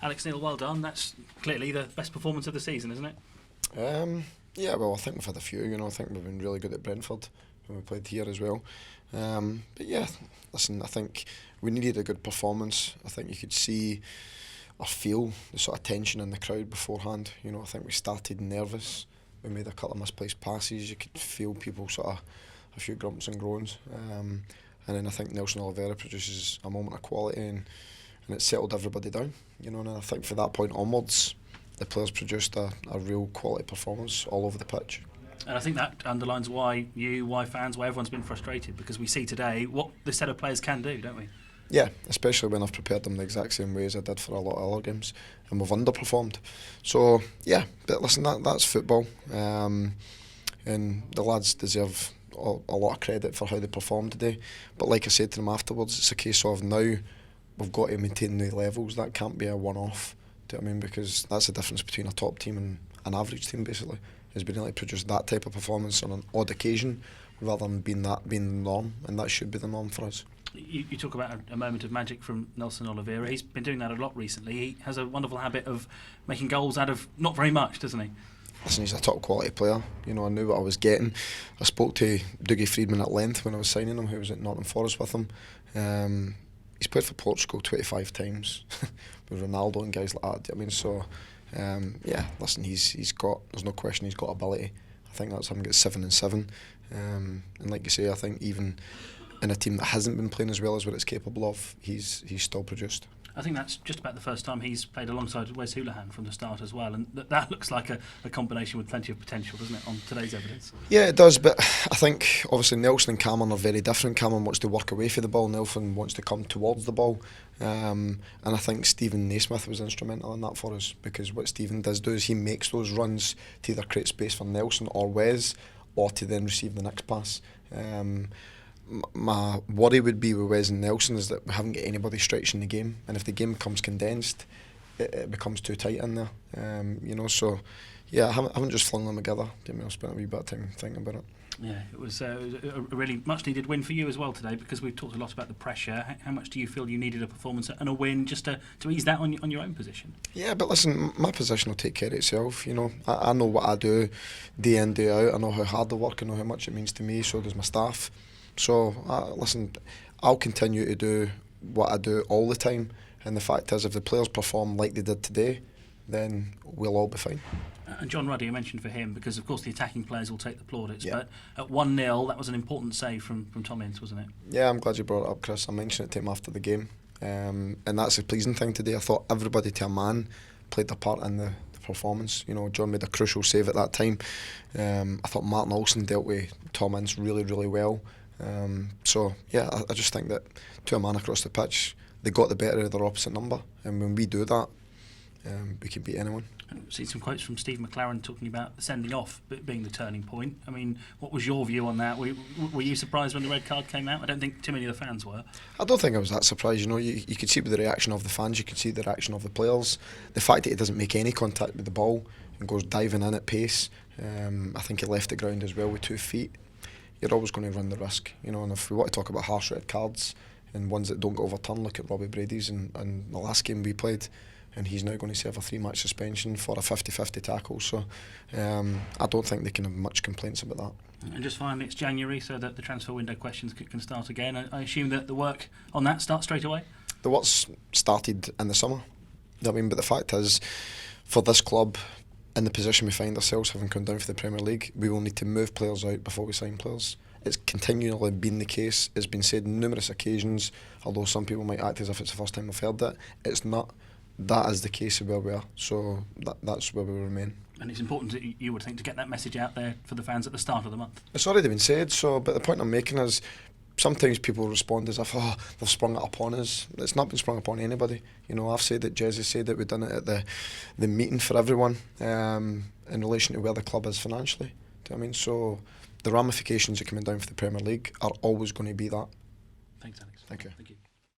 Alex Neil, well done. That's clearly the best performance of the season, isn't it? Yeah, well, I think we've had a few. I think we've been really good at Brentford when we played here as well. But yeah, listen, I think we needed a good performance. I think you could see or feel the sort of tension in the crowd beforehand. I think we started nervous. We made a couple of misplaced passes. You could feel people sort of a few grumps and groans. And then I think Nelson Oliveira produces a moment of quality and it settled everybody down. And I think from that point onwards, the players produced a real quality performance all over the pitch. And I think that underlines why fans, why everyone's been frustrated, because we see today what this set of players can do, don't we? Yeah, especially when I've prepared them the exact same way as I did for a lot of other games, and we've underperformed. So yeah, but listen, that's football, and the lads deserve a lot of credit for how they performed today. But like I said to them afterwards, it's a case of now we've got to maintain the levels. That can't be a one-off. Do you know what I mean? Because that's the difference between a top team and an average team, basically, is being able to produce that type of performance on an odd occasion rather than being the norm, and that should be the norm for us. You talk about a moment of magic from Nelson Oliveira. He's been doing that a lot recently. He has a wonderful habit of making goals out of not very much, doesn't he? Listen, he's a top quality player. I knew what I was getting. I spoke to Dougie Friedman at length when I was signing him, who was at Nottingham Forest with him. He's played for Portugal 25 times with Ronaldo and guys like that. Do you know what I mean? So, yeah, listen, he's got, there's no question he's got ability. I think that's him get 7 and 7. And like you say, I think even in a team that hasn't been playing as well as what it's capable of, he's still produced. I think that's just about the first time he's played alongside Wes Houlihan from the start as well, and that looks like a combination with plenty of potential, doesn't it, on today's evidence? Yeah, it does, but I think obviously Nelson and Cameron are very different. Cameron wants to work away from the ball, Nelson wants to come towards the ball, and I think Stephen Naismith was instrumental in that for us, because what Stephen does do is he makes those runs to either create space for Nelson or Wes, or to then receive the next pass. My worry would be with Wes and Nelson is that we haven't got anybody stretching the game, and if the game becomes condensed, it becomes too tight in there. So yeah, I haven't just flung them together. I spent a wee bit of time thinking about it. Yeah, it was a really much needed win for you as well today, because we've talked a lot about the pressure. How much do you feel you needed a performance and a win just to ease that on your own position? Yeah, but listen, my position will take care of itself. I know what I do day in, day out. I know how hard I work. I know how much it means to me. So does my staff. So, listen, I'll continue to do what I do all the time, and the fact is, if the players perform like they did today, then we'll all be fine. And John Ruddy, I mentioned for him, because of course the attacking players will take the plaudits, yeah. But at 1-0, that was an important save from Tom Ince, wasn't it? Yeah, I'm glad you brought it up, Chris. I mentioned it to him after the game, and that's a pleasing thing today. I thought everybody to a man played their part in the performance. John made a crucial save at that time. I thought Martin Olsen dealt with Tom Ince really, really well. So yeah, I just think that to a man across the pitch, they got the better of their opposite number, and when we do that, we can beat anyone. I've seen some quotes from Steve McLaren talking about the sending off being the turning point. I mean, what was your view on that? Were you surprised when the red card came out? I don't think too many of the fans were. I don't think I was that surprised. You could see with the reaction of the fans, you could see the reaction of the players. The fact that he doesn't make any contact with the ball and goes diving in at pace. I think he left the ground as well with 2 feet. You're always going to run the risk, and if we want to talk about harsh red cards and ones that don't get overturned, look at Robbie Brady's and the last game we played, and he's now going to serve a 3-match suspension for a 50-50 tackle. So I don't think they can have much complaints about that. And just finally, it's January, so that the transfer window questions can start again. I assume that the work on that starts straight away? The work's started in the summer. But the fact is, for this club, in the position we find ourselves, having come down for the Premier League, we will need to move players out before we sign players. It's continually been the case. It's been said on numerous occasions, although some people might act as if it's the first time they've heard it. It's not. That is the case of where we are, so that's where we will remain. And it's important, you would think, to get that message out there for the fans at the start of the month. It's already been said, but the point I'm making is, sometimes people respond as if, they've sprung it upon us. It's not been sprung upon anybody. I've said it, Jez has said it, we've done it at the meeting for everyone in relation to where the club is financially. Do you know what I mean? So the ramifications of coming down for the Premier League are always going to be that. Thanks, Alex. Thank you. Thank you.